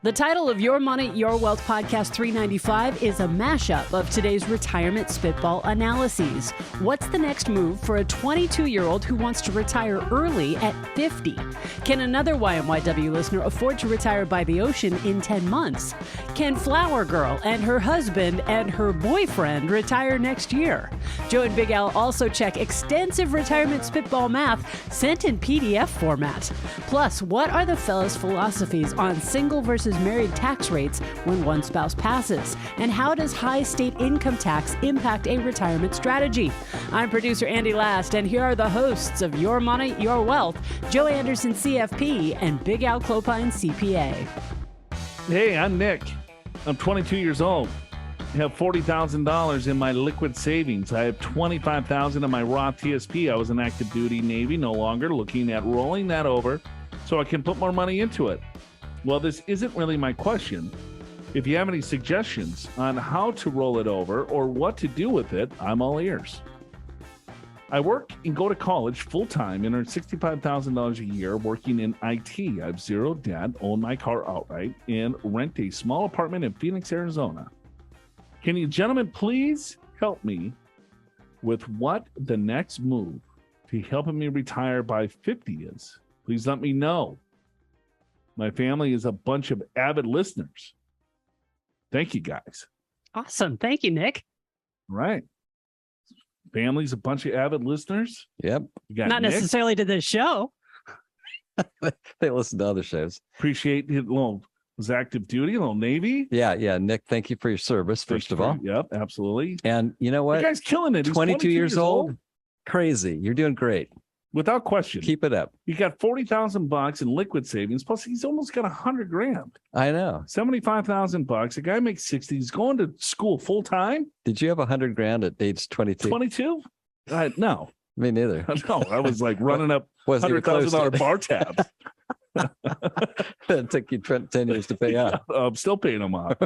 The title of Your Money, Your Wealth Podcast 395 is a mashup of today's retirement spitball analyses. What's the next move for a 22-year-old who wants to retire early at 50? Can another YMYW listener afford to retire by the ocean in 10 months? Can Flowergirl and her husband and her boyfriend retire next year? Joe and Big Al also check extensive retirement spitball math sent in PDF format. Plus, what are the fellas' philosophies on single versus married tax rates when one spouse passes? And how does high state income tax impact a retirement strategy? I'm producer Andy Last, and here are the hosts of Your Money, Your Wealth, Joe Anderson, CFP, and Big Al Clopine, CPA. Hey, I'm Nick. I'm 22 years old. I have $40,000 in my liquid savings. I have $25,000 in my Roth TSP. I was in active duty Navy, no longer, looking at rolling that over so I can put more money into it. Well, this isn't really my question. If you have any suggestions on how to roll it over or what to do with it, I'm all ears. I work and go to college full-time and earn $65,000 a year working in IT. I have zero debt, own my car outright, and rent a small apartment in Phoenix, Arizona. Can you gentlemen please help me with what the next move to helping me retire by 50 is? Please let me know. My family is a bunch of avid listeners. Thank you, guys. Awesome. Thank you, Nick. Right. Family's a bunch of avid listeners. Yep. You got Not Nick. necessarily to this show. They listen to other shows. Appreciate it. Was active duty, a little Navy. Yeah. Nick, thank you for your service, first of all. Yep, absolutely. And you know what? The guy's killing it. He's 22 years old. Crazy. You're doing great. Without question. Keep it up. You got $40,000 in liquid savings. Plus, he's almost got $100,000. I know. $75,000. The guy makes 60. He's going to school full time. Did you have $100,000 at age 22? 22? No. Me neither. No, I was like running up $100,000 bar tabs. It took you 10 years to pay off. I'm still paying them off.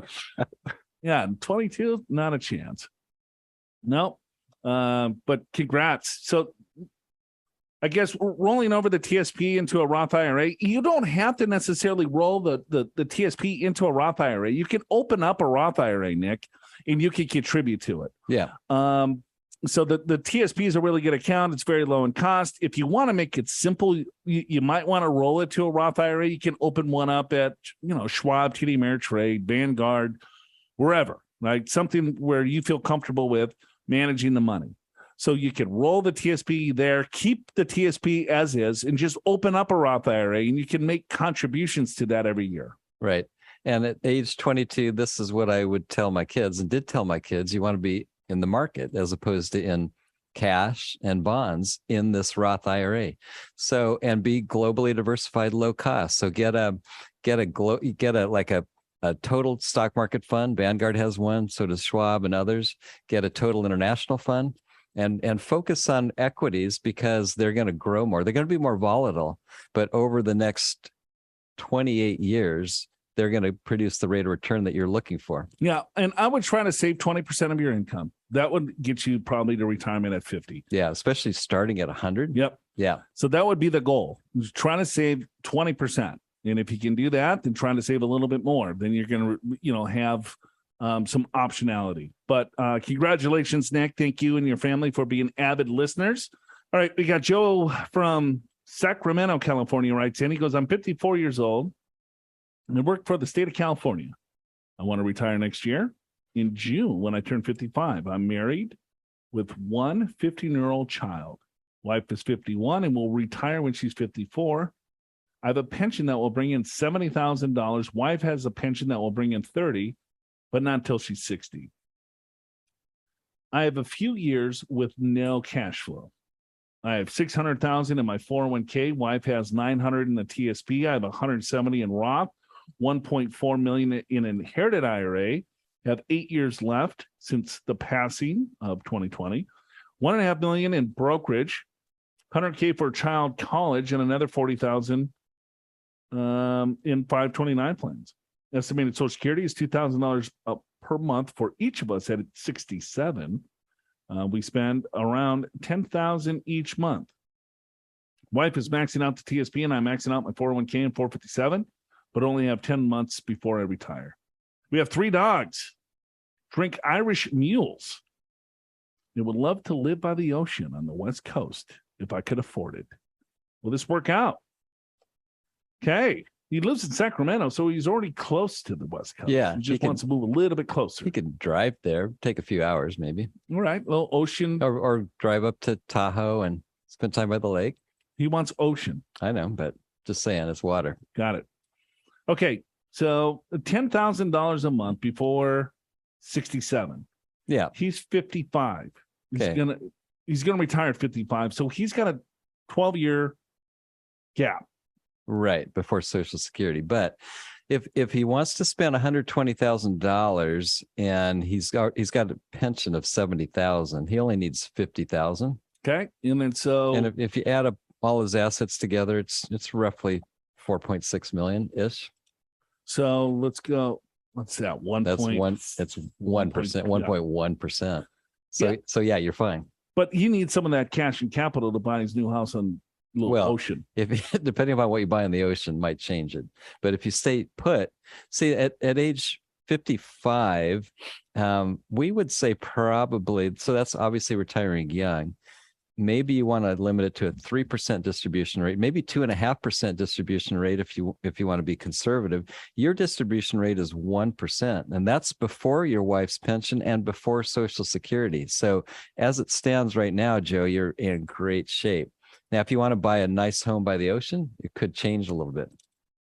Yeah, 22, not a chance. No, but congrats. So I guess rolling over the TSP into a Roth IRA, you don't have to necessarily roll the TSP into a Roth IRA. You can open up a Roth IRA, Nick, and you can contribute to it. Yeah. So the TSP is a really good account. It's very low in cost. If you want to make it simple, you might want to roll it to a Roth IRA. You can open one up at, Schwab, TD Ameritrade, Vanguard, wherever, right? Something where you feel comfortable with managing the money. So you can roll the TSP there, keep the TSP as is, and just open up a Roth IRA, and you can make contributions to that every year. Right. And at age 22, this is what I would tell my kids, and did tell my kids: you want to be in the market as opposed to in cash and bonds in this Roth IRA. So, and be globally diversified, low cost. So get a total stock market fund. Vanguard has one, so does Schwab and others. Get a total international fund and focus on equities because they're going to grow more. They're going to be more volatile, but over the next 28 years, they're going to produce the rate of return that you're looking for. Yeah. And I would try to save 20% of your income. That would get you probably to retirement at 50. Yeah. Especially starting at 100. Yep. Yeah. So that would be the goal, trying to save 20%. And if you can do that, then trying to save a little bit more, then you're going to, have some optionality. But congratulations, Nick. Thank you and your family for being avid listeners. All right. We got Joe from Sacramento, California writes in. He goes, I'm 54 years old. And I work for the state of California. I want to retire next year in June when I turn 55. I'm married with one 15-year-old child. Wife is 51 and will retire when she's 54. I have a pension that will bring in $70,000. Wife has a pension that will bring in $30,000, but not until she's 60. I have a few years with no cash flow. I have $600,000 in my 401k. Wife has $900,000 in the TSP. I have $170,000 in Roth. $1.4 million in inherited IRA, have 8 years left since the passing of 2020, $1.5 million in brokerage, $100K for child college, and another $40,000 in 529 plans. Estimated Social Security is $2,000 per month for each of us at 67. We spend around $10,000 each month. Wife is maxing out the TSP, and I'm maxing out my 401k and 457. but only have 10 months before I retire. We have 3 dogs, drink Irish mules. They would love to live by the ocean on the West Coast if I could afford it. Will this work out? Okay. He lives in Sacramento, so he's already close to the West Coast. Yeah, He just wants to move a little bit closer. He could drive there, take a few hours maybe. All right. Well, ocean. Or drive up to Tahoe and spend time by the lake. He wants ocean. I know, but just saying, it's water. Got it. Okay. So $10,000 a month before 67. Yeah. He's 55. Okay. He's gonna retire at 55. So he's got a 12-year gap. Right, before Social Security. But if he wants to spend $120,000 and he's got a pension of $70,000, he only needs $50,000. Okay. And then if you add up all his assets together, it's roughly 4.6 million ish. So let's go. What's that? That's 1%, 1.1%. So yeah, you're fine. But he needs some of that cash and capital to buy his new house on ocean. If depending upon what you buy in the ocean might change it. But if you stay put, see at age 55, we would say probably, so that's obviously retiring young. Maybe you want to limit it to a 3% distribution rate, maybe 2.5% distribution rate if you want to be conservative. Your distribution rate is 1%, and that's before your wife's pension and before Social Security. So as it stands right now, Joe, you're in great shape. Now, if you want to buy a nice home by the ocean, it could change a little bit.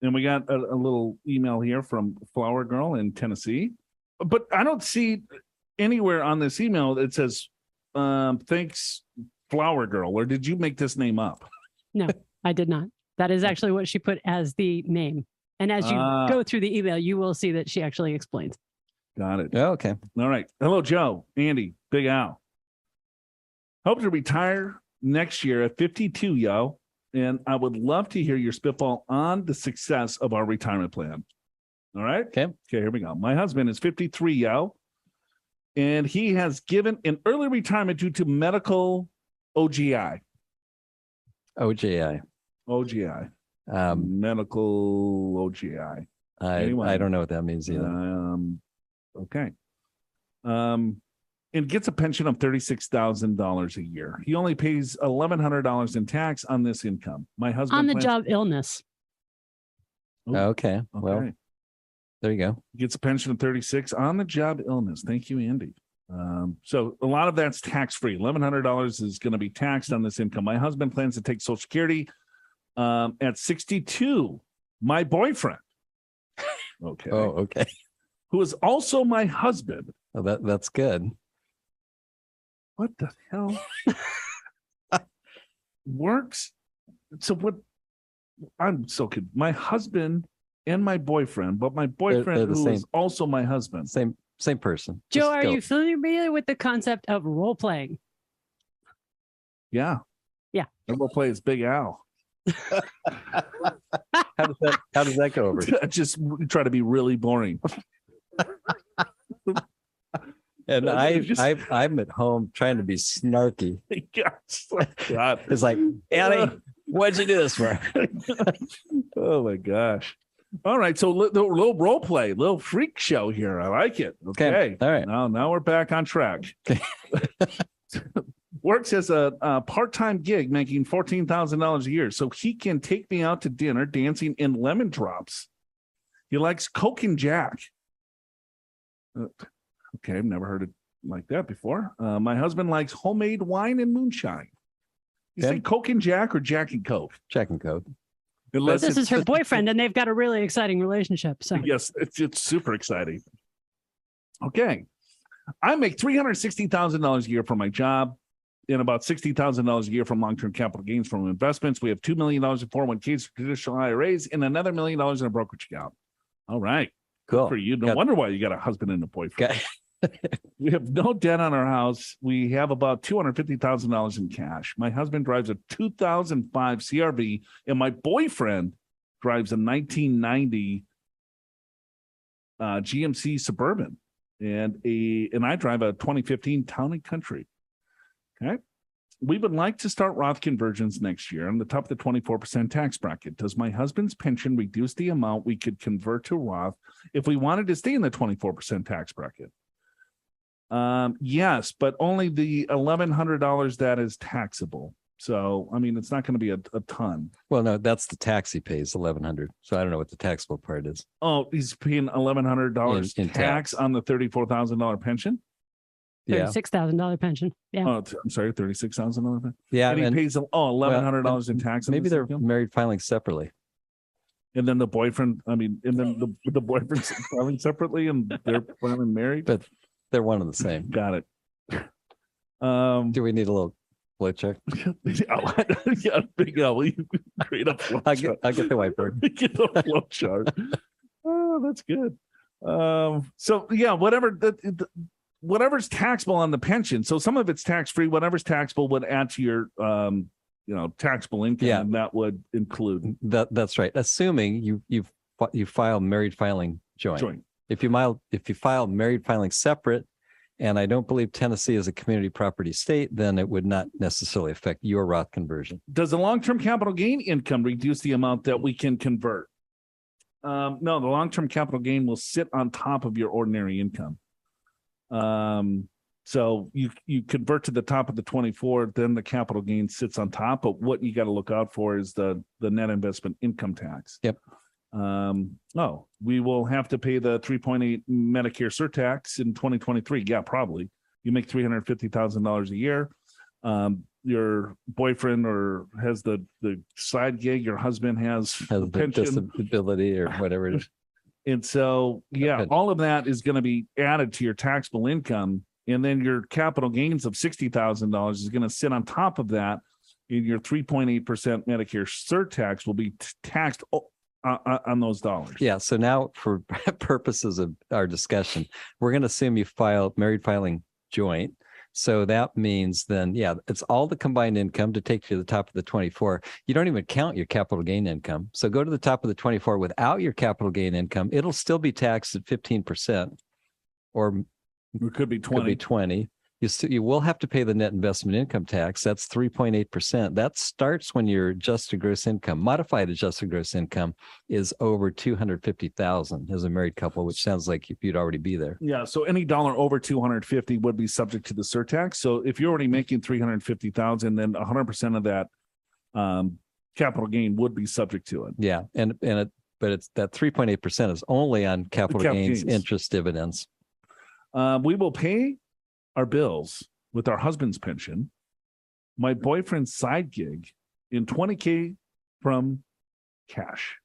And we got a little email here from Flowergirl in Tennessee, but I don't see anywhere on this email that says, thanks, Flowergirl, or did you make this name up? No, I did not. That is actually what she put as the name. And as you go through the email, you will see that she actually explains. Got it. Oh, okay. All right. Hello, Joe, Andy, Big Al. Hope to retire next year at 52, yo. And I would love to hear your spitball on the success of our retirement plan. All right. Okay. Okay, here we go. My husband is 53, yo. And he has given an early retirement due to medical OGI. OGI. Medical OGI. I don't know what that means either. Okay. And gets a pension of $36,000 a year. He only pays $1,100 in tax on this income. My husband on the job illness. Ooh, okay. Well, there you go. Gets a pension of 36 on the job illness. Thank you, Andy. So a lot of that's tax free. $1,100 is going to be taxed on this income. My husband plans to take Social Security at 62. My boyfriend. Okay. Oh, okay. Who is also my husband. Oh, that's good. What the hell? Works. So what? I'm so confused. My husband and my boyfriend, but my boyfriend who is also my husband. Same person. Joe, are you familiar with the concept of role playing? Yeah. Yeah. I role play as Big Al. How does that go over? Just try to be really boring. And I'm at home trying to be snarky. God. It's like, Annie, what'd you do this for? Oh my gosh. All right. So little role play, little freak show here. I like it. Okay. All right. Now we're back on track. Okay. Works as a part-time gig making $14,000 a year. So he can take me out to dinner, dancing in lemon drops. He likes Coke and Jack. Okay, I've never heard it like that before. My husband likes homemade wine and moonshine. You say Coke and Jack or Jack and Coke? Jack and Coke. Unless this is her boyfriend, and they've got a really exciting relationship. So yes, it's super exciting. Okay, I make $360,000 a year from my job, and about $60,000 a year from long-term capital gains from investments. We have $2 million in 401ks, traditional IRAs, and another $1 million in a brokerage account. All right. Cool. Good for you. No wonder why you got a husband and a boyfriend. We have no debt on our house. We have about $250,000 in cash. My husband drives a 2005 CRV, and my boyfriend drives a 1990 GMC Suburban, and I drive a 2015 Town and Country. Okay. we would like to start Roth conversions next year on the top of the 24% tax bracket. Does my husband's pension reduce the amount we could convert to Roth if we wanted to stay in the 24% tax bracket? Yes, but only the $1,100 that is taxable. So, I mean, it's not going to be a ton. Well, no, that's the tax he pays, $1,100. So I don't know what the taxable part is. Oh, he's paying $1,100 in tax on the $34,000 pension? Yeah. $36,000 pension. Yeah. Oh, I'm sorry, $36,000 pension. Yeah. And he pays $1,100 in tax. Maybe they're income? married filing separately. And then the boyfriend, and then the boyfriend's filing separately and they're filing married. But they're one and the same. Got it. Do we need a little flow chart? Yeah, big L. You create a flow I'll chart. get the whiteboard. Get a flow chart. Oh, that's good. So yeah, whatever's taxable on the pension. So some of it's tax free. Whatever's taxable would add to your taxable income. Yeah. And that would include That's right. Assuming you file married filing joint. If you file married filing separate, and I don't believe Tennessee is a community property state, then it would not necessarily affect your Roth conversion. Does the long-term capital gain income reduce the amount that we can convert? No, the long-term capital gain will sit on top of your ordinary income. So you convert to the top of the 24, then the capital gain sits on top. But what you got to look out for is the net investment income tax. Yep. We will have to pay the 3.8 Medicare surtax in 2023. Yeah, probably. You make $350,000 a year. Your boyfriend or has the side gig. Your husband has the pension, disability or whatever it is. and so yeah, all of that is going to be added to your taxable income, and then your capital gains of $60,000 is going to sit on top of that. And your 3.8% Medicare surtax will be taxed on those dollars. Yeah. So now, for purposes of our discussion, we're going to assume you file married filing joint. So that means then, yeah, it's all the combined income to take you to the top of the 24. You don't even count your capital gain income. So go to the top of the 24 without your capital gain income. It'll still be taxed at 15%, or It could be 20. Could be 20. You will have to pay the net investment income tax. That's 3.8%. That starts when your adjusted gross income, modified adjusted gross income, is over $250,000 as a married couple, which sounds like you'd already be there. Yeah. So any dollar over 250 would be subject to the surtax. So if you're already making 350,000, then 100% of that capital gain would be subject to it. Yeah. But it's that 3.8% is only on capital gains, interest, dividends. We will pay our bills with our husband's pension, my boyfriend's side gig, in $20K from cash.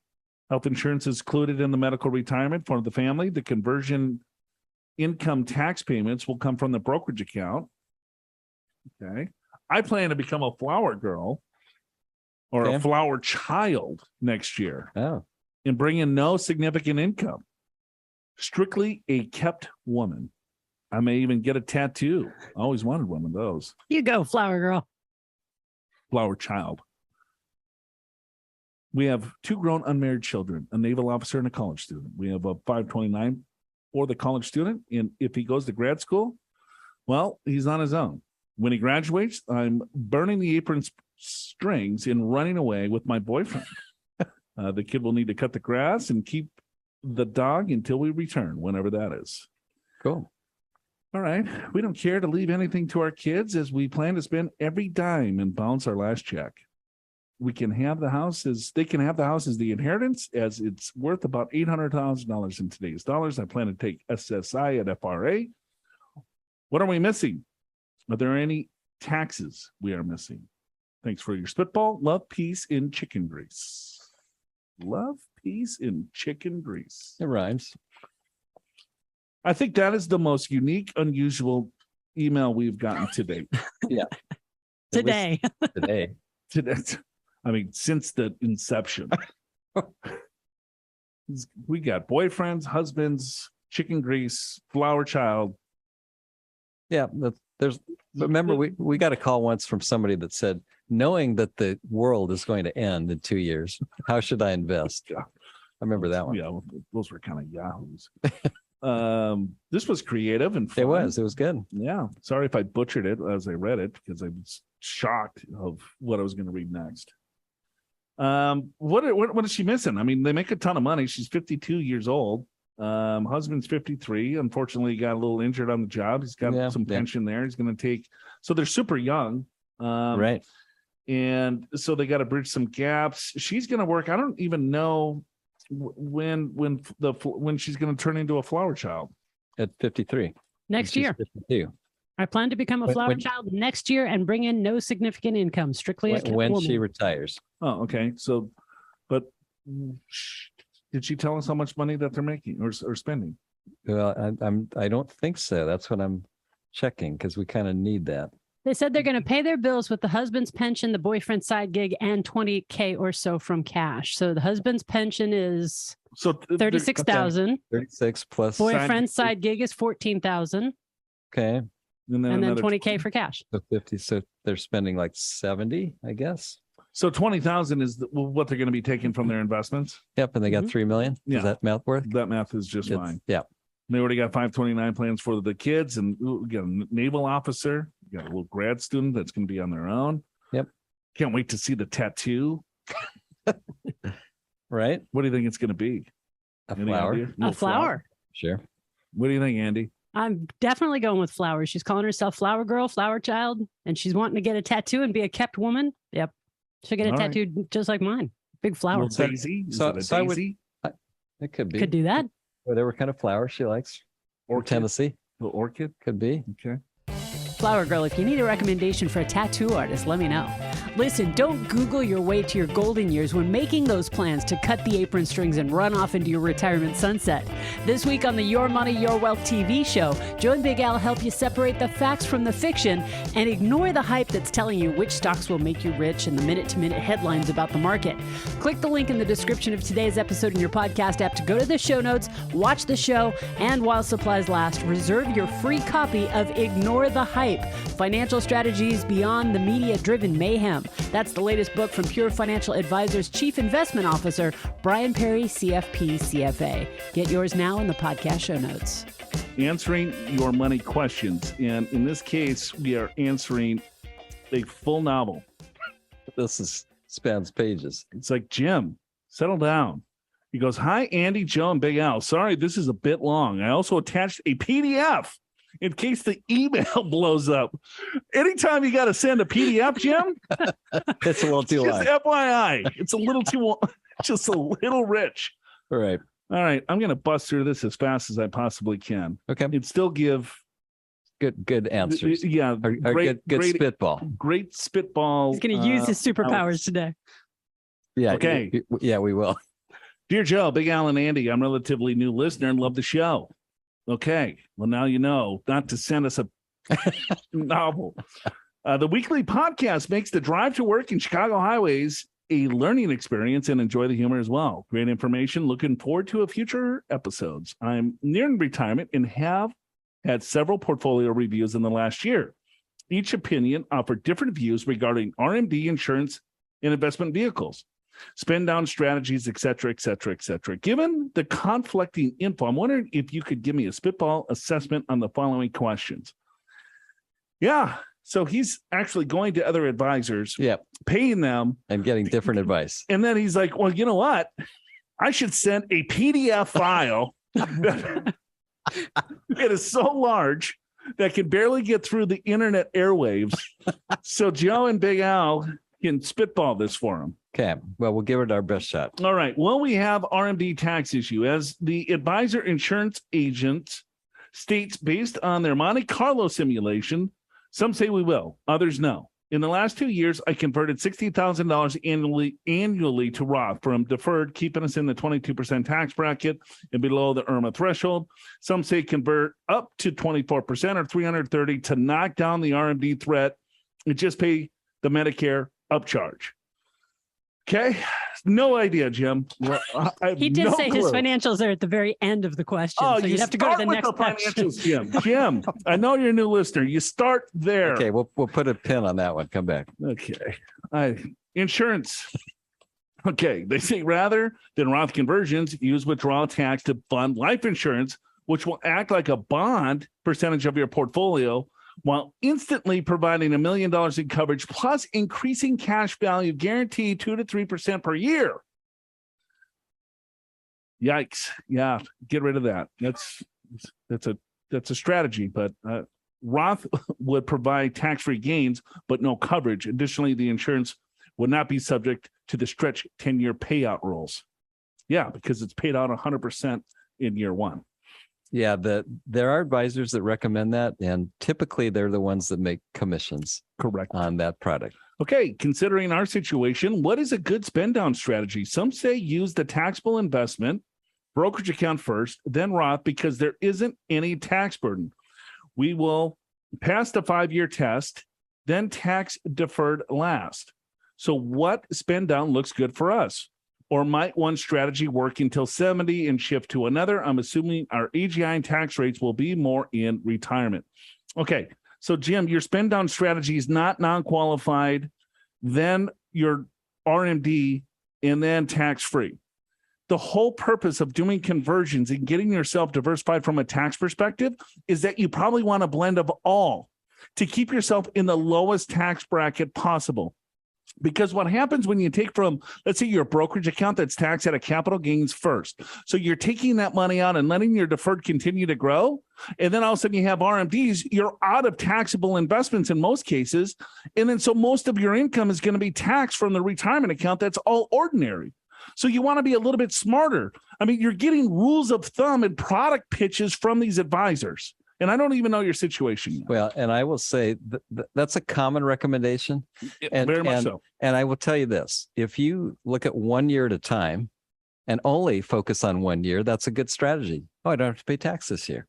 Health insurance is included in the medical retirement for the family. The conversion income tax payments will come from the brokerage account. Okay. I plan to become a flower girl or a flower child next year. Oh. And bring in no significant income. Strictly a kept woman. I may even get a tattoo. I always wanted one of those. You go, flower girl. Flower child. We have 2 grown unmarried children, a naval officer and a college student. We have a 529 for the college student. And if he goes to grad school, well, he's on his own. When he graduates, I'm burning the apron strings and running away with my boyfriend. The kid will need to cut the grass and keep the dog until we return, whenever that is. Cool. All right. We don't care to leave anything to our kids, as we plan to spend every dime and bounce our last check. They can have the house as the inheritance, as it's worth about $800,000 in today's dollars. I plan to take SSI at FRA. What are we missing? Are there any taxes we are missing? Thanks for your spitball. Love, peace, in chicken grease. Love, peace, in chicken grease. It rhymes. I think that is the most unique, unusual email we've gotten today. Yeah. Today. Today. I mean, since the inception. We got boyfriends, husbands, chicken grease, flower child. Yeah. Remember, we got a call once from somebody that said, knowing that the world is going to end in 2 years, how should I invest? Yeah. I remember that one. Yeah, those were kind of yahoos. This was creative and fun. It was good. Yeah. Sorry if I butchered it as I read it because I was shocked of what I was going to read next. What is she missing? I mean, they make a ton of money. She's 52 years old. Husband's 53. Unfortunately, he got a little injured on the job. He's got some pension there. He's going to take, so they're super young. Right. And so they got to bridge some gaps. She's going to work. I don't even know when she's going to turn into a flower child. At 53. Next year. 52. I plan to become a flower child next year and bring in no significant income, strictly as a when woman. she retires. Oh, okay. So, but did she tell us how much money that they're making or spending? Well, I don't think so. That's what I'm checking because we kind of need that. They said they're going to pay their bills with the husband's pension, the boyfriend's side gig, and $20K or so from cash. So the husband's pension is $36,000. 36 plus Boyfriend's side gig is $14,000. Okay. And then $20K for cash. So 50. So they're spending like 70, I guess. So 20,000 is what they're going to be taking from their investments. Yep, and they got 3 million. Yeah. Is that math worth? That math is just fine. Yeah. They already got 529 plans for the kids, and we got a naval officer, we got a little grad student that's going to be on their own. Yep. Can't wait to see the tattoo. Right. What do you think it's going to be? Any flower. Idea? A flower. Sure. What do you think, Andy? I'm definitely going with flowers. She's calling herself Flowergirl, Flower Child, and she's wanting to get a tattoo and be a kept woman. Yep. She'll get a tattoo just like mine. Big flower. Daisy? Is it a daisy? It could be. Could do that. Whatever kind of flower she likes. Or Tennessee. The orchid? Could be. Okay. Flowergirl, if you need a recommendation for a tattoo artist, let me know. Listen, don't Google your way to your golden years when making those plans to cut the apron strings and run off into your retirement sunset. This week on the Your Money, Your Wealth TV show, Joe and Big Al help you separate the facts from the fiction and ignore the hype that's telling you which stocks will make you rich and the minute-to-minute headlines about the market. Click the link in the description of today's episode in your podcast app to go to the show notes, watch the show, and while supplies last, reserve your free copy of Ignore the Hype, Financial Strategies Beyond the Media-Driven Mayhem. That's the latest book from Pure Financial Advisors Chief Investment Officer, Brian Perry, CFP, CFA. Get yours now in the podcast show notes. Answering your money questions. And in this case, we are answering a full novel. This spans pages. It's like, Jim, settle down. He goes, hi, Andy, Joe, and Big Al. Sorry, this is a bit long. I also attached a PDF in case the email blows up. Anytime you got to send a PDF, Jim, it's a little too long. Just FYI, it's a little too, just a little rich. All right. All right. I'm going to bust through this as fast as I possibly can. Okay. And still give good answers. Yeah. Good spitball. Great spitball. He's going to use his superpowers today. Yeah. Okay. Yeah, we will. Dear Joe, Big Al, and Andy, I'm a relatively new listener and love the show. Okay. Well, now you know not to send us a novel. The weekly podcast makes the drive to work in Chicago highways a learning experience and enjoy the humor as well. Great information. Looking forward to future episodes. I'm nearing retirement and have had several portfolio reviews in the last year. Each opinion offered different views regarding RMD, insurance, and investment vehicles, spend down strategies, et cetera, et cetera, et cetera. Given the conflicting info, I'm wondering if you could give me a spitball assessment on the following questions. Yeah. So he's actually going to other advisors, paying them, and getting different advice. And then he's like, well, you know what? I should send a PDF file that it is so large that can barely get through the internet airwaves. So Joe and Big Al can spitball this for him. Okay. Well, we'll give it our best shot. All right. Well, we have RMD tax issue as the advisor insurance agent states based on their Monte Carlo simulation. Some say we will, others no. In the last 2 years, I converted $60,000 annually to Roth from deferred, keeping us in the 22% tax bracket and below the IRMA threshold. Some say convert up to 24% or $330 to knock down the RMD threat and just pay the Medicare upcharge. Okay. No idea, Jim. He did say his financials are at the very end of the question. Oh, so you'd have to go to the next question. Jim. Jim, I know you're a new listener. You start there. Okay, we'll put a pin on that one. Come back. Okay. Insurance. Okay. They say rather than Roth conversions, use withdrawal tax to fund life insurance which will act like a bond percentage of your portfolio while instantly providing $1 million in coverage plus increasing cash value guaranteed 2 to 3% per year. Yikes. Yeah, get rid of that. That's a strategy, but Roth would provide tax-free gains, but no coverage. Additionally, the insurance would not be subject to the stretch 10-year payout rules. Yeah, because it's paid out 100% in year one. Yeah, there are advisors that recommend that, and typically they're the ones that make commissions Correct on that product. Okay, considering our situation, what is a good spend down strategy? Some say use the taxable investment brokerage account first, then Roth, because there isn't any tax burden. We will pass the 5-year test, then tax deferred last. So what spend down looks good for us? Or might one strategy work until 70 and shift to another? I'm assuming our AGI and tax rates will be more in retirement. Okay, so Jim, your spend down strategy is not non-qualified, then your RMD, and then tax-free. The whole purpose of doing conversions and getting yourself diversified from a tax perspective is that you probably want a blend of all to keep yourself in the lowest tax bracket possible. Because what happens when you take from, let's say, your brokerage account that's taxed at a capital gains first. So you're taking that money out and letting your deferred continue to grow. And then all of a sudden you have RMDs, you're out of taxable investments in most cases. And then so most of your income is going to be taxed from the retirement account that's all ordinary. So you want to be a little bit smarter. I mean, you're getting rules of thumb and product pitches from these advisors. And I don't even know your situation yet. Well, and I will say that's a common recommendation. And, very much so. And I will tell you this, if you look at 1 year at a time and only focus on 1 year, that's a good strategy. Oh, I don't have to pay tax this year.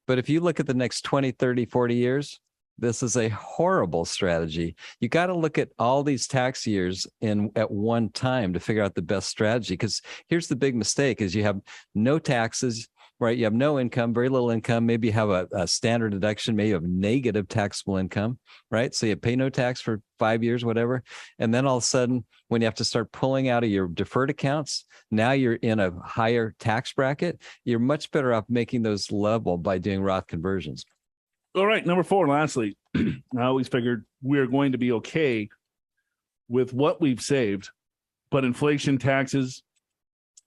But if you look at the next 20, 30, 40 years, this is a horrible strategy. You got to look at all these tax years at one time to figure out the best strategy. Because here's the big mistake is you have no taxes, right? You have no income, very little income. Maybe you have a standard deduction. Maybe you have negative taxable income, right? So you pay no tax for 5 years, whatever. And then all of a sudden, when you have to start pulling out of your deferred accounts, now you're in a higher tax bracket. You're much better off making those level by doing Roth conversions. All right, number 4, lastly, I always figured we're going to be okay with what we've saved, but inflation, taxes,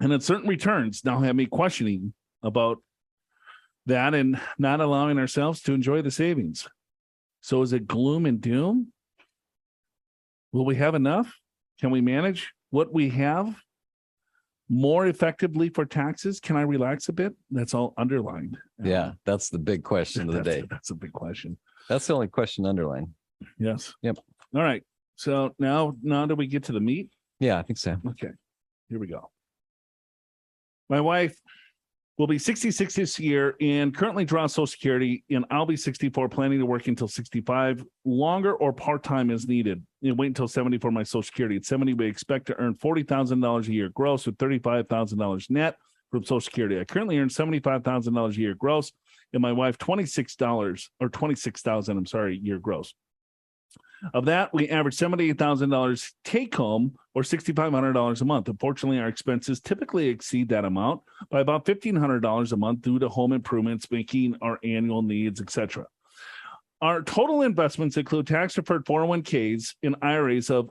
and uncertain returns now have me questioning about that and not allowing ourselves to enjoy the savings. So is it gloom and doom? Will we have enough? Can we manage what we have more effectively for taxes? Can I relax a bit? That's all underlined. Yeah, that's the big question of the day. That's a big question. That's the only question underlined. Yes. Yep. All right. So now do we get to the meat? Yeah, I think so. Okay. Here we go. My wife will be 66 this year and currently draws Social Security, and I'll be 64, planning to work until 65, longer or part-time as needed, and wait until 70 for my Social Security. At 70, we expect to earn $40,000 a year gross with $35,000 net from Social Security. I currently earn $75,000 a year gross, and my wife $26,000 a year gross. Of that, we average $78,000 take home or $6,500 a month. Unfortunately, our expenses typically exceed that amount by about $1,500 a month due to home improvements, making our annual needs, etc. Our total investments include tax-deferred 401ks and IRAs of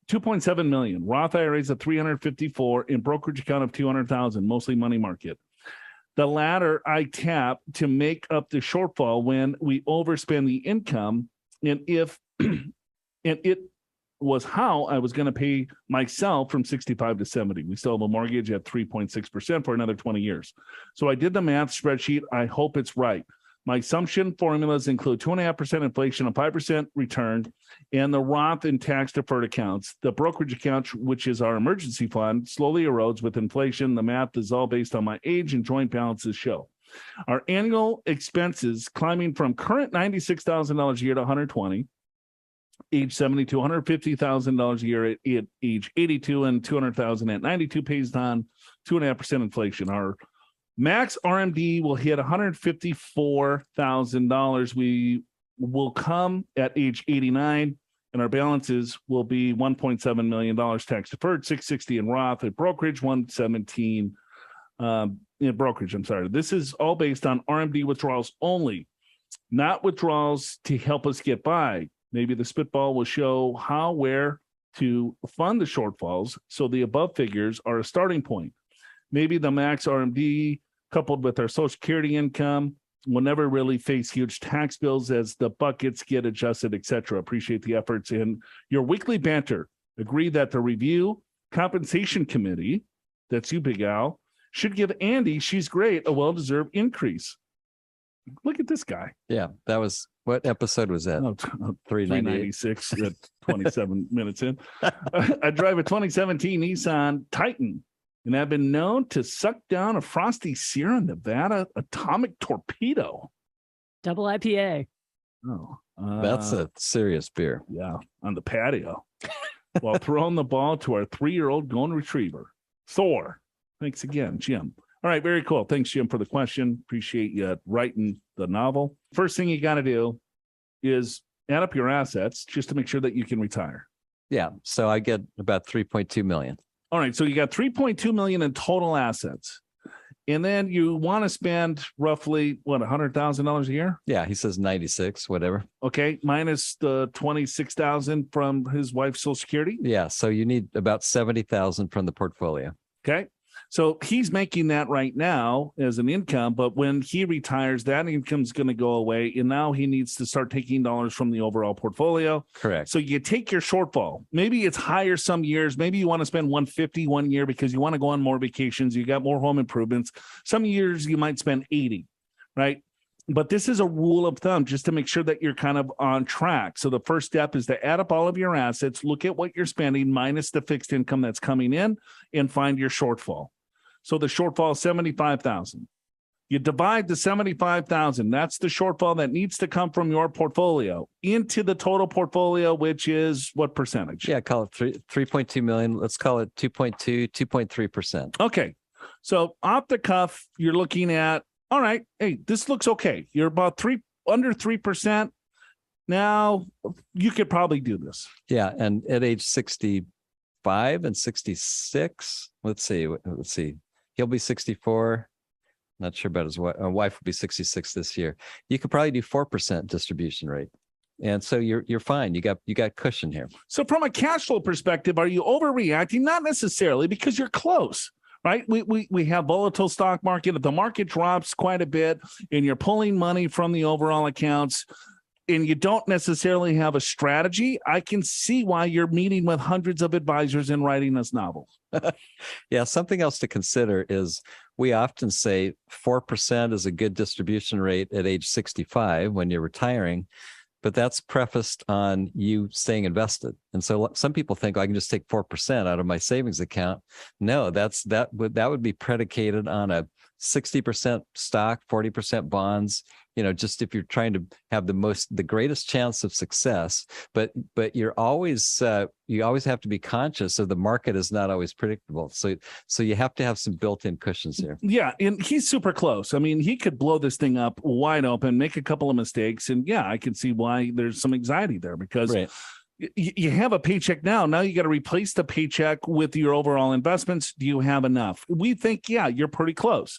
$2.7 million, Roth IRAs of $354, and brokerage account of $200,000, mostly money market. The latter I tap to make up the shortfall when we overspend the income, and it was how I was going to pay myself from 65 to 70. We still have a mortgage at 3.6% for another 20 years. So I did the math spreadsheet. I hope it's right. My assumption formulas include 2.5% inflation, a 5% return, and the Roth and tax deferred accounts. The brokerage account, which is our emergency fund, slowly erodes with inflation. The math is all based on my age and joint balances show. Our annual expenses climbing from current $96,000 a year to $120,000, age 70 to $150,000 a year at age 82, and $200,000 at 92, based on 2.5% inflation. Our max RMD will hit $154,000. We will come at age 89, and our balances will be $1.7 million tax deferred, $660 in Roth, at brokerage $117 brokerage. I'm sorry. This is all based on RMD withdrawals only, not withdrawals to help us get by. Maybe the Spitball will show how, where to fund the shortfalls, so the above figures are a starting point. Maybe the max RMD coupled with our Social Security income will never really face huge tax bills as the buckets get adjusted, etc. Appreciate the efforts in your weekly banter. Agree that the review compensation committee, that's you, Big Al, should give Andy, she's great, a well-deserved increase. Look at this guy. Yeah, that was, what episode was that? 396 at 27 minutes in. I drive a 2017 Nissan Titan, and I've been known to suck down a Frosty Sierra Nevada Atomic Torpedo. Double IPA. Oh, that's a serious beer. Yeah, on the patio while throwing the ball to our 3-year-old golden retriever, Thor. Thanks again, Jim. All right, very cool. Thanks, Jim, for the question. Appreciate you writing the novel. First thing you got to do is add up your assets just to make sure that you can retire. Yeah, so I get about 3.2 million. All right, so you got 3.2 million in total assets. And then you want to spend roughly, what, $100,000 a year? Yeah, he says 96, whatever. Okay, minus the 26,000 from his wife's Social Security. Yeah, so you need about 70,000 from the portfolio. Okay, so he's making that right now as an income, but when he retires, that income's going to go away, and now he needs to start taking dollars from the overall portfolio. Correct. So you take your shortfall. Maybe it's higher some years. Maybe you want to spend 150 one year because you want to go on more vacations. You got more home improvements. Some years you might spend 80, right? But this is a rule of thumb just to make sure that you're kind of on track. So the first step is to add up all of your assets, look at what you're spending minus the fixed income that's coming in, and find your shortfall. So the shortfall is 75,000. You divide the 75,000. That's the shortfall that needs to come from your portfolio into the total portfolio, which is what percentage? Yeah, call it 3.2 million. Let's call it 2.3%. Okay. So off the cuff, you're looking at, all right, hey, this looks okay. You're about under 3%. Now you could probably do this. Yeah. And at age 65 and 66, let's see. He'll be 64. Not sure about his wife. Wife will be 66 this year. You could probably do 4% distribution rate. And so you're fine. You got cushion here. So from a cash flow perspective, are you overreacting? Not necessarily, because you're close, right? We have volatile stock market. If the market drops quite a bit and you're pulling money from the overall accounts and you don't necessarily have a strategy, I can see why you're meeting with hundreds of advisors and writing this novel. Yeah. Something else to consider is we often say 4% is a good distribution rate at age 65 when you're retiring, but that's prefaced on you staying invested. And so some people think, I can just take 4% out of my savings account. No, that would be predicated on a 60% stock, 40% bonds, just if you're trying to have the greatest chance of success, but you always have to be conscious of the market is not always predictable. So you have to have some built-in cushions here. Yeah. And he's super close. I mean, he could blow this thing up wide open, make a couple of mistakes. And yeah, I can see why there's some anxiety there because right. You have a paycheck now. Now you got to replace the paycheck with your overall investments. Do you have enough? We think, yeah, you're pretty close.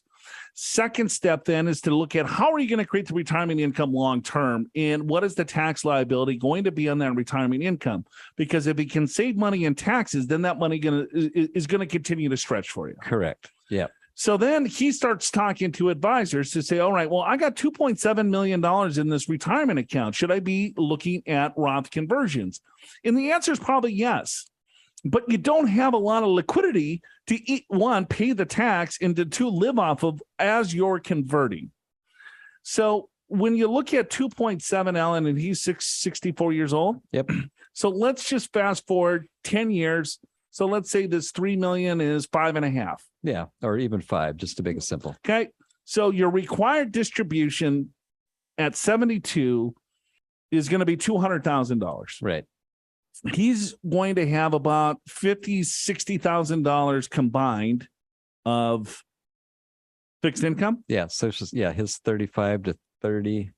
Second step then is to look at how are you going to create the retirement income long term, and what is the tax liability going to be on that retirement income? Because if you can save money in taxes, then that money is going to continue to stretch for you. Correct. Yeah. So then he starts talking to advisors to say, all right, well, I got $2.7 million in this retirement account. Should I be looking at Roth conversions? And the answer is probably yes. But you don't have a lot of liquidity to, one, pay the tax, and to two, live off of as you're converting. So when you look at 2.7, Alan, and he's 64 years old. Yep. So let's just fast forward 10 years. So let's say this 3 million is 5.5. Yeah. Or even 5, just to make it simple. Okay. So your required distribution at 72 is going to be $200,000. Right. He's going to have about $50,000-$60,000 combined of fixed income. Yeah. So it's just, his 35 to 30,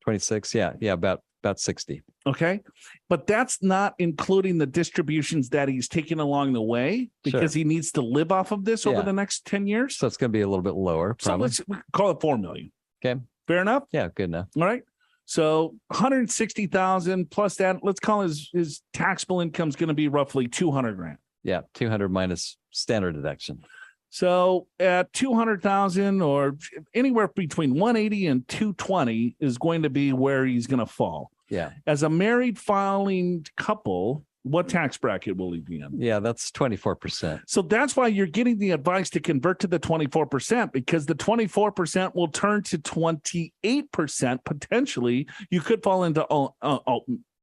26. Yeah. About about 60. Okay. But that's not including the distributions that he's taking along the way because he needs to live off of this over the next 10 years. So it's going to be a little bit lower. Probably. So let's call it 4 million. Okay. Fair enough? Yeah, good enough. All right. So 160,000 plus that, let's call his taxable income is going to be roughly 200 grand. Yeah. 200 minus standard deduction. So at 200,000 or anywhere between 180 and 220 is going to be where he's going to fall. Yeah. As a married filing couple, what tax bracket will he be in? Yeah, that's 24%. So that's why you're getting the advice to convert to the 24% because the 24% will turn to 28% potentially. You could fall into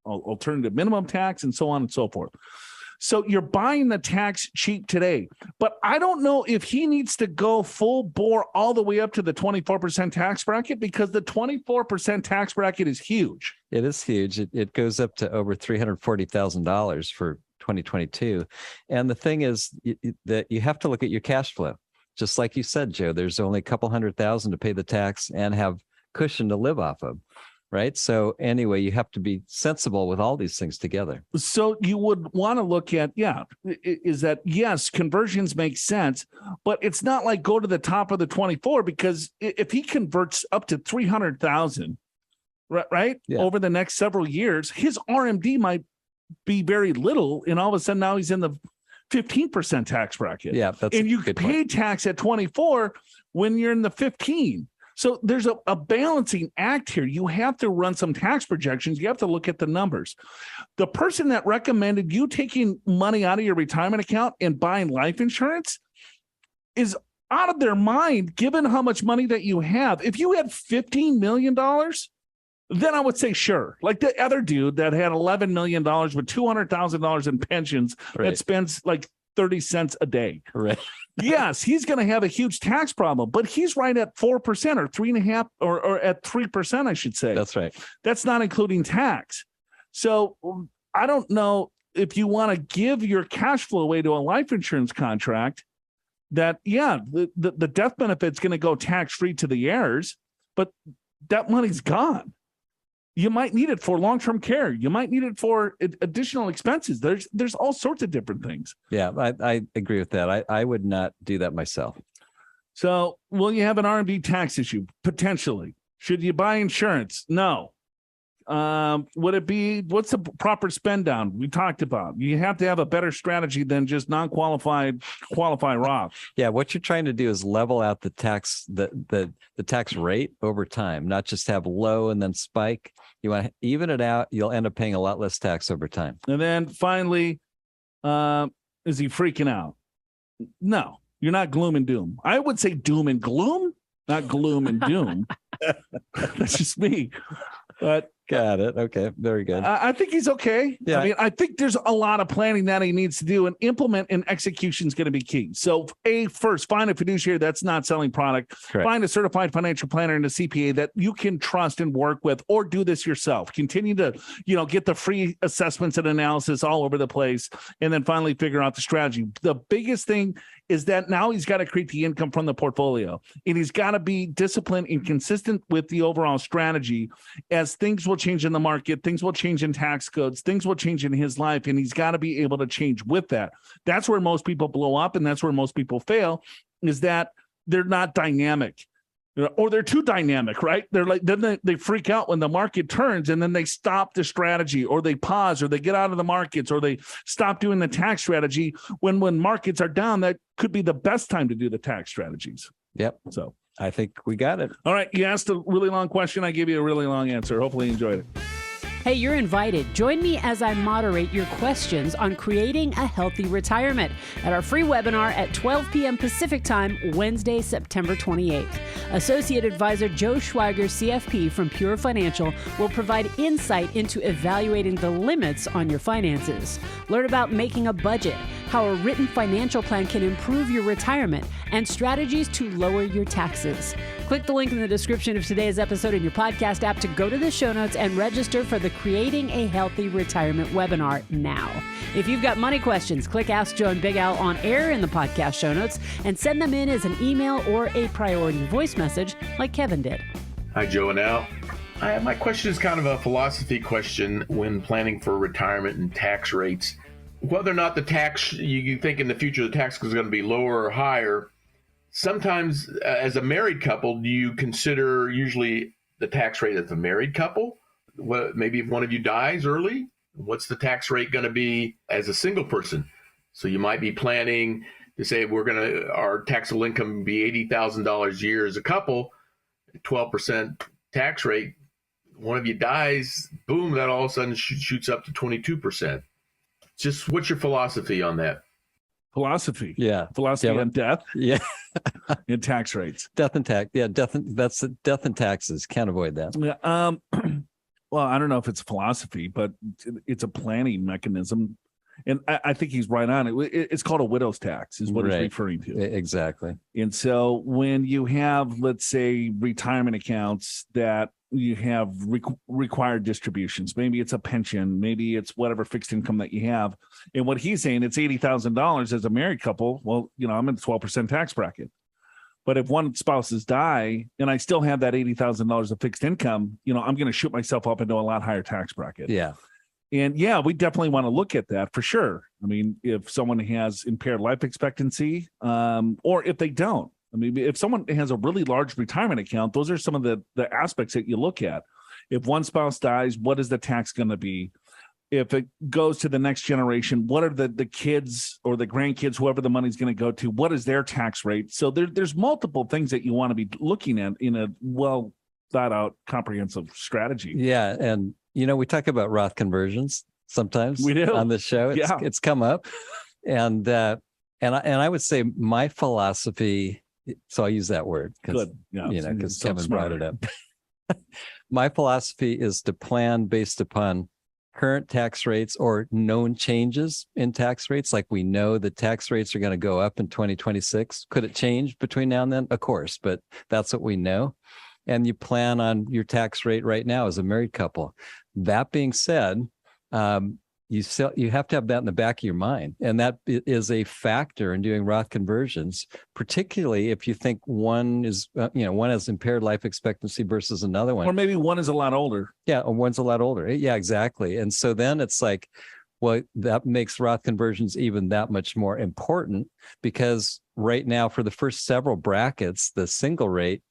alternative minimum tax and so on and so forth. So you're buying the tax cheap today, but I don't know if he needs to go full bore all the way up to the 24% tax bracket because the 24% tax bracket is huge. It is huge. It goes up to over $340,000 for 2022. And the thing is that you have to look at your cash flow. Just like you said, Joe, there's only a couple $100,000 to pay the tax and have cushion to live off of. Right. So anyway, you have to be sensible with all these things together. So you would want to look at, is that, yes, conversions make sense, but it's not like go to the top of the 24 because if he converts up to 300,000, right, over the next several years, his RMD might be very little. And all of a sudden now he's in the 15% tax bracket. Yeah. And you pay tax at 24 when you're in the 15. So there's a balancing act here. You have to run some tax projections. You have to look at the numbers. The person that recommended you taking money out of your retirement account and buying life insurance is out of their mind, given how much money that you have. If you had $15 million, then I would say sure. Like the other dude that had $11 million with $200,000 in pensions that spends like 30 cents a day. Right. Yes, he's going to have a huge tax problem, but he's right at 4% or 3.5% or at 3%, I should say. That's right. That's not including tax. So I don't know if you want to give your cash flow away to a life insurance contract that, the death benefit's going to go tax-free to the heirs, but that money's gone. You might need it for long-term care. You might need it for additional expenses. There's all sorts of different things. Yeah, I agree with that. I would not do that myself. So will you have an R&D tax issue? Potentially. Should you buy insurance? No. Would it be, what's the proper spend down? We talked about, you have to have a better strategy than just qualify Roth. Yeah. What you're trying to do is level out the tax, the tax rate over time, not just have low and then spike. You want to even it out. You'll end up paying a lot less tax over time. And then finally, is he freaking out? No, you're not gloom and doom. I would say doom and gloom, not gloom and doom. That's just me. But got it. Okay. Very good. I think he's okay. Yeah. I mean, I think there's a lot of planning that he needs to do, and implement and execution is going to be key. So first, find a fiduciary that's not selling product. Correct. Find a certified financial planner and a CPA that you can trust and work with, or do this yourself. Continue to, get the free assessments and analysis all over the place. And then finally figure out the strategy. The biggest thing is that now he's got to create the income from the portfolio, and he's got to be disciplined and consistent with the overall strategy. As things will change in the market, things will change in tax codes, things will change in his life, and he's got to be able to change with that. That's where most people blow up, and that's where most people fail, is that they're not dynamic, or they're too dynamic, right? They're like, then they freak out when the market turns, and then they stop the strategy, or they pause, or they get out of the markets, or they stop doing the tax strategy. When markets are down, that could be the best time to do the tax strategies. Yep. So I think we got it. All right. You asked a really long question. I gave you a really long answer. Hopefully you enjoyed it. Hey, you're invited. Join me as I moderate your questions on creating a healthy retirement at our free webinar at 12 p.m. Pacific Time, Wednesday, September 28th. Associate Advisor Joe Schweiger, CFP from Pure Financial, will provide insight into evaluating the limits on your finances. Learn about making a budget, how a written financial plan can improve your retirement, and strategies to lower your taxes. Click the link in the description of today's episode in your podcast app to go to the show notes and register for the Creating a Healthy Retirement webinar now. If you've got money questions, click Ask Joe and Big Al on air in the podcast show notes and send them in as an email or a priority voice message like Kevin did. Hi, Joe and Al. My question is kind of a philosophy question when planning for retirement and tax rates. Whether or not the tax, you think in the future the tax is going to be lower or higher, sometimes as a married couple, do you consider usually the tax rate of the married couple? Maybe if one of you dies early, what's the tax rate going to be as a single person? So you might be planning to say our taxable income be $80,000 a year as a couple, 12% tax rate. One of you dies, boom, that all of a sudden shoots up to 22%. Just what's your philosophy on that? Philosophy. Yeah. Philosophy on death. Yeah. And tax rates. Death and tax. Yeah. Death and taxes. Can't avoid that. Yeah. Well, I don't know if it's philosophy, but it's a planning mechanism. And I think he's right on it. It's called a widow's tax is what he's referring to. Exactly. And so when you have, let's say, retirement accounts that you have required distributions, maybe it's a pension, maybe it's whatever fixed income that you have. And what he's saying, it's $80,000 as a married couple. Well, I'm in the 12% tax bracket. But if one spouses die and I still have that $80,000 of fixed income, I'm going to shoot myself up into a lot higher tax bracket. Yeah. And yeah, we definitely want to look at that for sure. I mean, if someone has impaired life expectancy, or if they don't, I mean, if someone has a really large retirement account, those are some of the aspects that you look at. If one spouse dies, what is the tax going to be? If it goes to the next generation, what are the kids or the grandkids, whoever the money's going to go to, what is their tax rate? So there's multiple things that you want to be looking at in a well thought out, comprehensive strategy. Yeah. And, we talk about Roth conversions sometimes we do on this show. It's come up. And I would say my philosophy, so I use that word because Kevin brought it up. My philosophy is to plan based upon current tax rates or known changes in tax rates. Like we know the tax rates are going to go up in 2026. Could it change between now and then? Of course, but that's what we know. And you plan on your tax rate right now as a married couple. That being said, you have to have that in the back of your mind. And that is a factor in doing Roth conversions, particularly if you think one has impaired life expectancy versus another one. Or maybe one is a lot older. Yeah, or one's a lot older. Yeah, exactly. And so then it's like, well, that makes Roth conversions even that much more important because right now for the first several brackets, the single rate,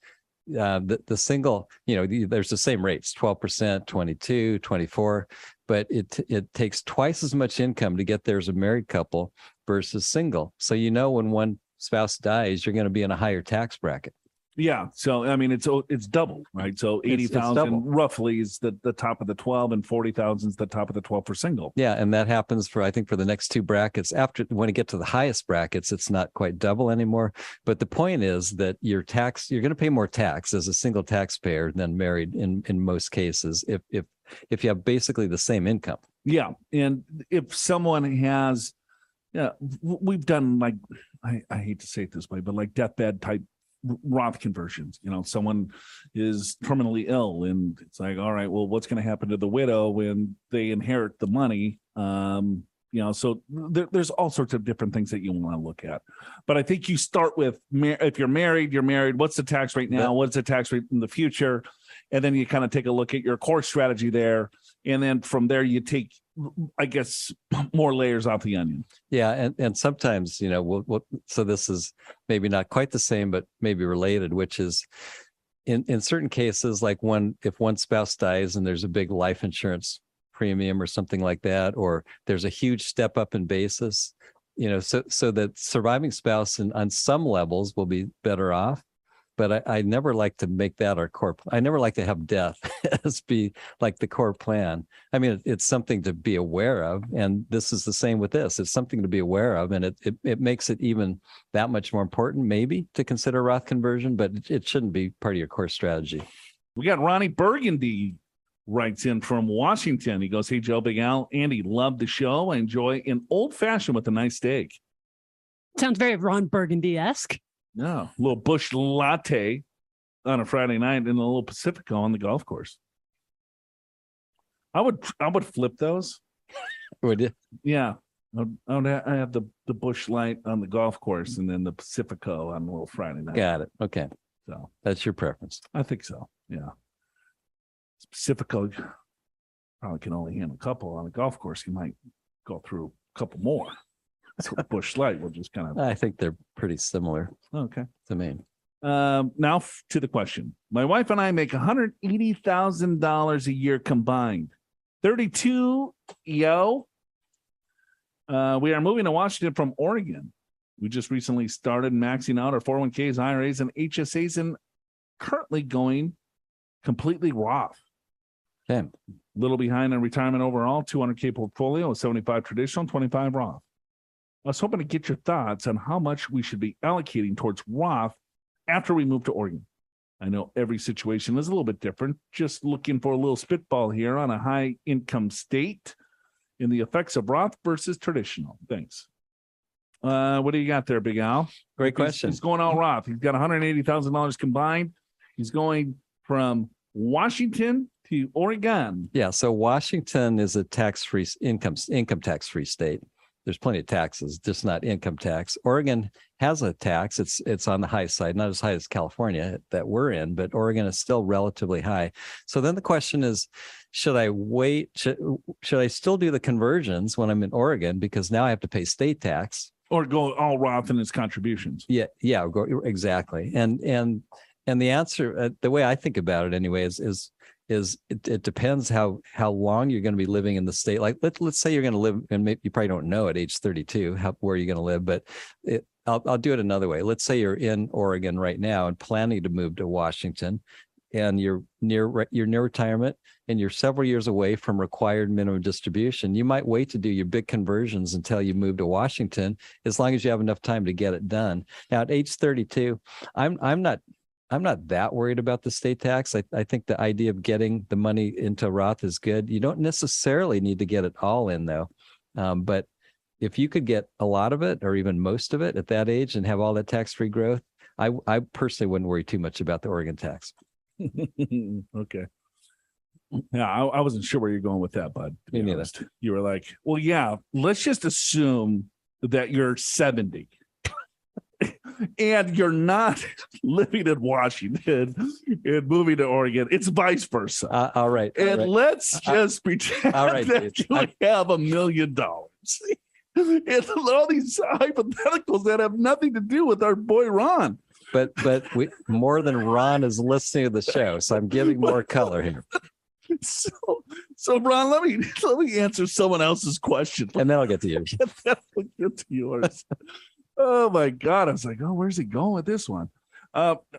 the single, there's the same rates, 12%, 22, 24, but it takes twice as much income to get there as a married couple versus single. So, when one spouse dies, you're going to be in a higher tax bracket. Yeah. So, I mean, it's double, right? So 80,000 roughly is the top of the 12 and 40,000 is the top of the 12 for single. Yeah. And that happens for the next two brackets. When you get to the highest brackets, it's not quite double anymore. But the point is that you're going to pay more tax as a single taxpayer than married in most cases if you have basically the same income. Yeah. And if someone has, we've done I hate to say it this way, but like deathbed type Roth conversions. Someone is terminally ill and it's like, all right, well, what's going to happen to the widow when they inherit the money? So there's all sorts of different things that you want to look at. But I think you start with, if you're married, what's the tax rate now? What's the tax rate in the future? And then you kind of take a look at your core strategy there. And then from there, you take, I guess, more layers off the onion. Yeah. And sometimes, so this is maybe not quite the same, but maybe related, which is in certain cases, like if one spouse dies and there's a big life insurance premium or something like that, or there's a huge step up in basis, so that surviving spouse on some levels will be better off. But I never like to make that our core. I never like to have death as be like the core plan. I mean, it's something to be aware of. And this is the same with this. It's something to be aware of. And it makes it even that much more important, maybe, to consider Roth conversion, but it shouldn't be part of your core strategy. We got Ronnie Burgundy writes in from Washington. He goes, "Hey, Joe, Big Al, Andy, love the show. I enjoy an old fashioned with a nice steak." Sounds very Ron Burgundy-esque. Yeah, a little bush latte on a Friday night and a little Pacifico on the golf course. I would flip those. Would you? Yeah. I have the bush light on the golf course and then the Pacifico on a little Friday night. Got it. Okay. So that's your preference. I think so. Yeah. Specifically, probably can only handle a couple on a golf course. You might go through a couple more. So Bush Light will just kind of. I think they're pretty similar. Okay. To me. Now to the question. My wife and I make $180,000 a year combined. 32, yo. We are moving to Washington from Oregon. We just recently started maxing out our 401ks, IRAs, and HSAs, and currently going completely Roth. Okay. Little behind on retirement overall, 200K portfolio, 75 traditional, 25 Roth. I was hoping to get your thoughts on how much we should be allocating towards Roth after we move to Oregon. I know every situation is a little bit different. Just looking for a little spitball here on a high income state in the effects of Roth versus traditional. Thanks. What do you got there, Big Al? Great question. He's going all Roth. He's got $180,000 combined. He's going from Washington to Oregon. Yeah. So Washington is a tax-free income tax-free state. There's plenty of taxes, just not income tax. Oregon has a tax. It's on the high side, not as high as California that we're in, but Oregon is still relatively high. So then the question is, should I wait? Should I still do the conversions when I'm in Oregon? Because now I have to pay state tax. Or go all Roth in his contributions. Yeah, exactly. And the answer, the way I think about it anyway, is it depends how long you're going to be living in the state. Like let's say you're going to live, and maybe you probably don't know at age 32 where you're going to live, but I'll do it another way. Let's say you're in Oregon right now and planning to move to Washington, and you're near retirement, and you're several years away from required minimum distribution. You might wait to do your big conversions until you move to Washington, as long as you have enough time to get it done. Now at age 32, I'm not that worried about the state tax. I think the idea of getting the money into Roth is good. You don't necessarily need to get it all in though. But if you could get a lot of it or even most of it at that age and have all that tax-free growth, I personally wouldn't worry too much about the Oregon tax. Okay. Yeah, I wasn't sure where you're going with that, bud. Me neither. You were like, well, yeah, let's just assume that you're 70. And you're not living in Washington and moving to Oregon. It's vice versa. All right. And let's just pretend that you have $1 million. And all these hypotheticals that have nothing to do with our boy Ron. But we more than Ron is listening to the show, so I'm giving more color here. So Ron, let me answer someone else's question, and then I'll get to yours. Then we'll get to yours. Oh my God. I was like, oh, where's he going with this one?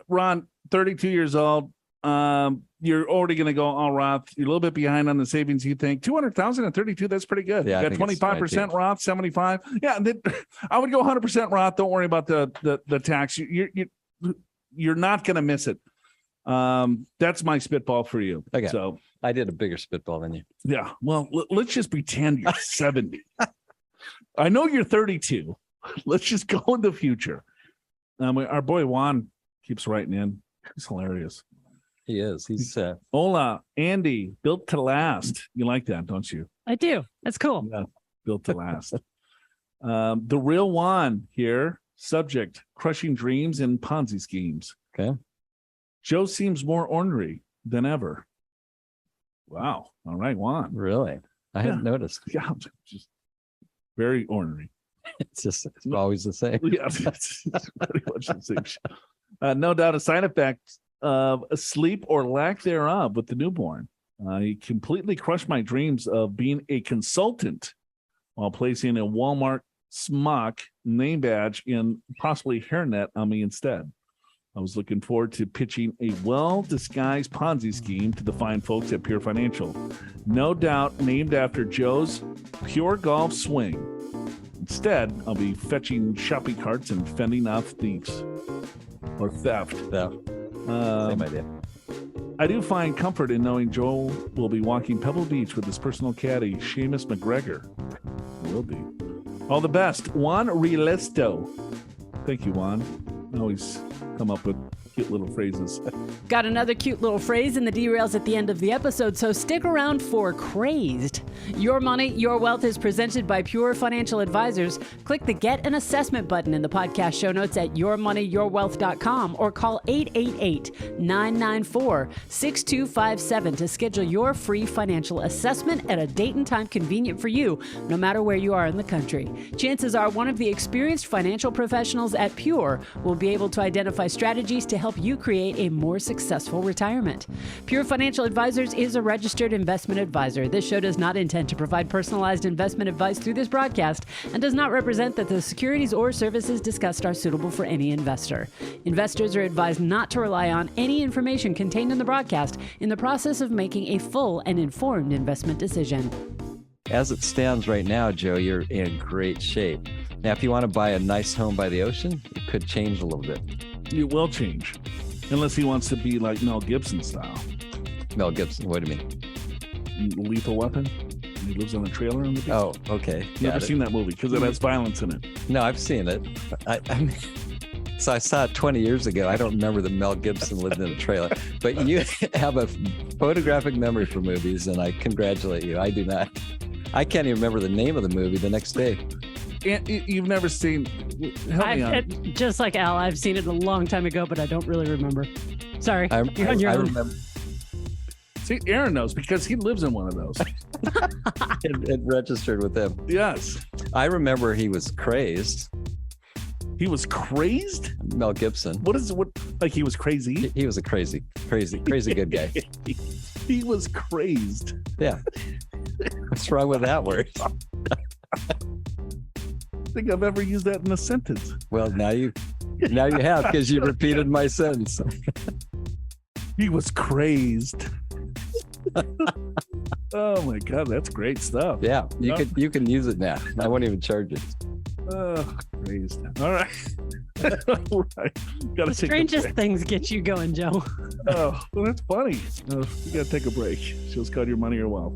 Ron, 32 years old. You're already going to go all Roth. You're a little bit behind on the savings, you think. 200,000 at 32, that's pretty good. Yeah, you got 25% Roth, 75. Yeah, I would go 100% Roth. Don't worry about the tax. You're not going to miss it. That's my spitball for you. Okay. So I did a bigger spitball than you. Yeah. Well, let's just pretend you're 70. I know you're 32. Let's just go in the future. Our boy Juan keeps writing in. He's hilarious. He is. He's Hola, Andy, built to last. You like that, don't you? I do. That's cool. Yeah, built to last. The real Juan here. Subject: crushing dreams and Ponzi schemes. Okay. Joe seems more ornery than ever. Wow. All right, Juan. Really? I hadn't noticed. Yeah, just very ornery. It's always the same. Yeah, it's pretty much the same. No doubt a side effect of sleep or lack thereof with the newborn. He completely crushed my dreams of being a consultant while placing a Walmart smock name badge and possibly hairnet on me instead. I was looking forward to pitching a well-disguised Ponzi scheme to the fine folks at Pure Financial. No doubt named after Joe's Pure Golf Swing. Instead, I'll be fetching shopping carts and fending off thieves or theft. Same idea. I do find comfort in knowing Joel will be walking Pebble Beach with his personal caddy, Seamus McGregor. Will be. All the best, Juan Rilesto. Thank you, Juan. Always come up with cute little phrases. Got another cute little phrase in the derails at the end of the episode, so stick around for Crazed. Your Money, Your Wealth is presented by Pure Financial Advisors. Click the Get an Assessment button in the podcast show notes at yourmoneyyourwealth.com or call 888-994-6257 to schedule your free financial assessment at a date and time convenient for you, no matter where you are in the country. Chances are one of the experienced financial professionals at Pure will be able to identify strategies to help you create a more successful retirement. Pure Financial Advisors is a registered investment advisor. This show does not intend to provide personalized investment advice through this broadcast and does not represent that the securities or services discussed are suitable for any investor. Investors are advised not to rely on any information contained in the broadcast in the process of making a full and informed investment decision. As it stands right now, Joe, you're in great shape. Now, if you want to buy a nice home by the ocean, it could change a little bit. It will change. Unless he wants to be like Mel Gibson style. Mel Gibson, what do you mean? Lethal Weapon. He lives on a trailer in the beach. Oh, okay. Never seen that movie because it has violence in it. No, I've seen it. I mean, so I saw it 20 years ago. I don't remember that Mel Gibson lived in a trailer. But you have a photographic memory for movies, and I congratulate you. I do not. I can't even remember the name of the movie the next day. And you've never seen... Help me out. Just like Al, I've seen it a long time ago, but I don't really remember. Sorry. I You're on remember. See, Aaron knows because he lives in one of those. It registered with him. Yes. I remember he was crazed. He was crazed? Mel Gibson. What like he was crazy? He was a crazy good guy. He was crazed. Yeah. What's wrong with that word? I think I've ever used that in a sentence. Well, now you have, because you repeated my sentence. He was crazed. Oh my God, that's great stuff. Yeah, you can use it now. I won't even charge you. Oh, crazed. All right. All right. Gotta take Strangest things get you going, Joe. Oh, well, that's funny. You gotta take a break. Show's called Your Money, Your Wealth.